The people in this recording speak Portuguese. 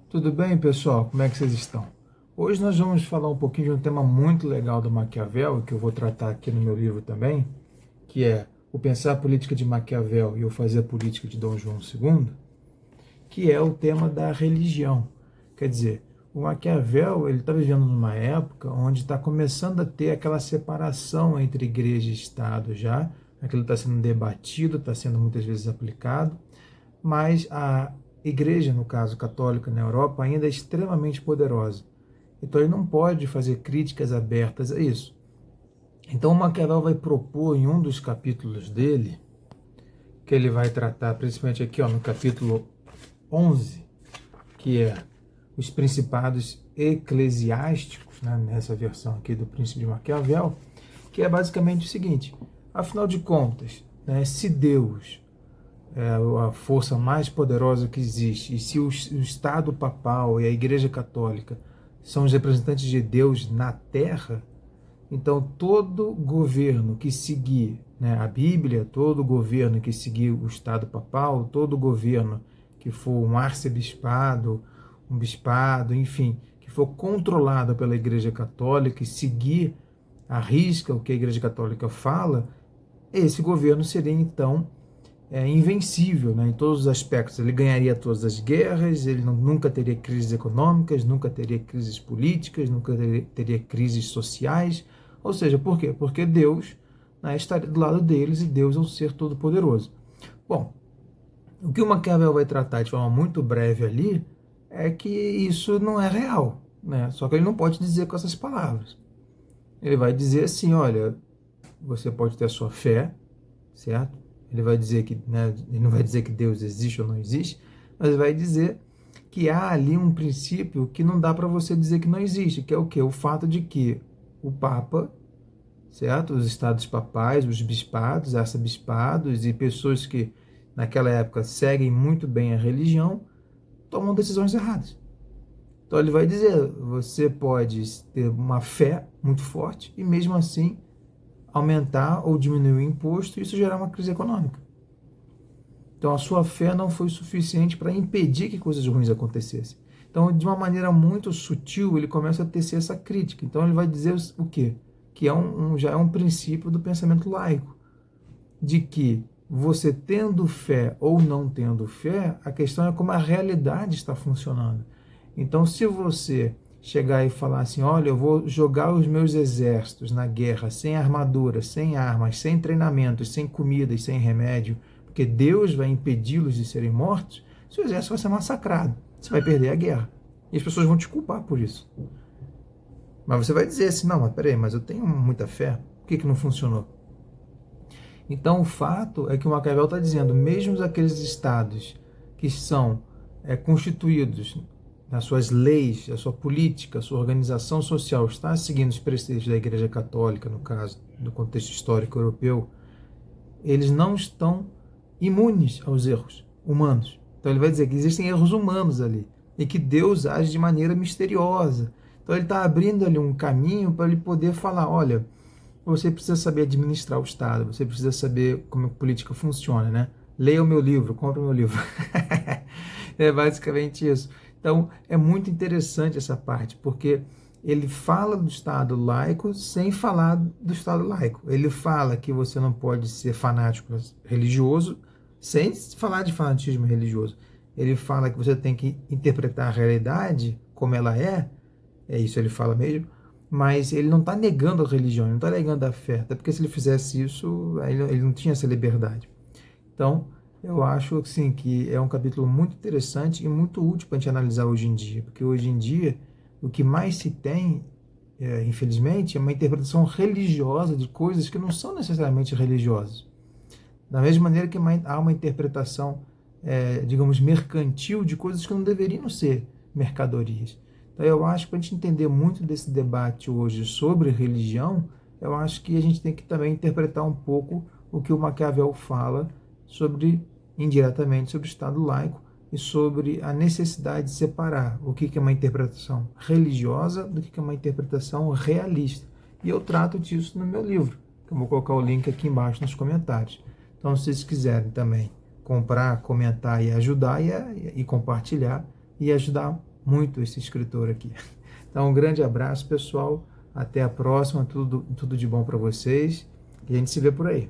Tudo bem, pessoal? Como é que vocês estão? Hoje nós vamos falar um pouquinho de um tema muito legal do Maquiavel, que eu vou tratar aqui no meu livro também, que é o Pensar a Política de Maquiavel e o Fazer a Política de Dom João II, que é o tema da religião. Quer dizer, o Maquiavel ele está vivendo numa época onde está começando a ter aquela separação entre igreja e Estado já, aquilo está sendo debatido, está sendo muitas vezes aplicado, mas a igreja, no caso católica na Europa, ainda é extremamente poderosa. Então ele não pode fazer críticas abertas a isso. Então Maquiavel vai propor em um dos capítulos dele, que ele vai tratar principalmente aqui no capítulo 11, que é os principados eclesiásticos, né, nessa versão aqui do Príncipe de Maquiavel, que é basicamente o seguinte: afinal de contas, né, se Deus é a força mais poderosa que existe, e se o Estado papal e a Igreja Católica são os representantes de Deus na Terra, então todo governo que seguir, né, a Bíblia, todo governo que seguir o Estado papal, todo governo que for um arcebispado, um bispado, enfim, que for controlado pela Igreja Católica e seguir à risca o que a Igreja Católica fala, esse governo seria então invencível, né, em todos os aspectos. Ele ganharia todas as guerras, ele nunca teria crises econômicas, nunca teria crises políticas, nunca teria crises sociais. Ou seja, por quê? Porque Deus, né, estaria do lado deles, e Deus é um ser todo-poderoso. Bom, o que o Maquiavel vai tratar de forma muito breve ali é que isso não é real, né? Só que ele não pode dizer com essas palavras. Ele vai dizer assim: olha, você pode ter a sua fé, certo? Ele vai dizer que, né, ele não vai dizer que Deus existe ou não existe, mas vai dizer que há ali um princípio que não dá para você dizer que não existe, que é o quê? O fato de que o Papa, certo? Os estados papais, os bispados, arcebispados e pessoas que naquela época seguem muito bem a religião, tomam decisões erradas. Então ele vai dizer, você pode ter uma fé muito forte e mesmo assim aumentar ou diminuir o imposto e isso gerar uma crise econômica. Então a sua fé não foi suficiente para impedir que coisas ruins acontecessem. Então, de uma maneira muito sutil, ele começa a tecer essa crítica. Então ele vai dizer o quê? Que já é um princípio do pensamento laico, de que você tendo fé ou não tendo fé, a questão é como a realidade está funcionando. Então, se você chegar e falar assim: olha, eu vou jogar os meus exércitos na guerra sem armadura, sem armas, sem treinamentos, sem comida e sem remédio, porque Deus vai impedi-los de serem mortos, seu exército vai ser massacrado, você vai perder a guerra. E as pessoas vão te culpar por isso. Mas você vai dizer assim: não, mas peraí, mas eu tenho muita fé, por que não funcionou? Então o fato é que o Maquiavel está dizendo, mesmo aqueles estados que são constituídos nas suas leis, a sua política, a sua organização social está seguindo os preceitos da Igreja Católica, no caso do contexto histórico europeu, eles não estão imunes aos erros humanos. Então ele vai dizer que existem erros humanos ali e que Deus age de maneira misteriosa. Então ele está abrindo ali um caminho para ele poder falar: olha, você precisa saber administrar o Estado, você precisa saber como a política funciona, né? Leia o meu livro, compre o meu livro. É basicamente isso. Então, é muito interessante essa parte, porque ele fala do Estado laico sem falar do Estado laico. Ele fala que você não pode ser fanático religioso sem falar de fanatismo religioso. Ele fala que você tem que interpretar a realidade como ela é isso ele fala mesmo, mas ele não está negando a religião, ele não está negando a fé, até porque se ele fizesse isso, ele não tinha essa liberdade. Então, eu acho assim, que é um capítulo muito interessante e muito útil para a gente analisar hoje em dia, porque hoje em dia o que mais se tem, infelizmente, é uma interpretação religiosa de coisas que não são necessariamente religiosas. Da mesma maneira que há uma interpretação, digamos, mercantil de coisas que não deveriam ser mercadorias. Então eu acho que para a gente entender muito desse debate hoje sobre religião, eu acho que a gente tem que também interpretar um pouco o que o Maquiavel fala sobre, indiretamente, sobre o Estado laico e sobre a necessidade de separar o que é uma interpretação religiosa do que é uma interpretação realista. E eu trato disso no meu livro, que eu vou colocar o link aqui embaixo nos comentários. Então, se vocês quiserem também comprar, comentar e ajudar e compartilhar e ajudar muito esse escritor aqui. Então, um grande abraço, pessoal. Até a próxima. Tudo de bom para vocês. E a gente se vê por aí.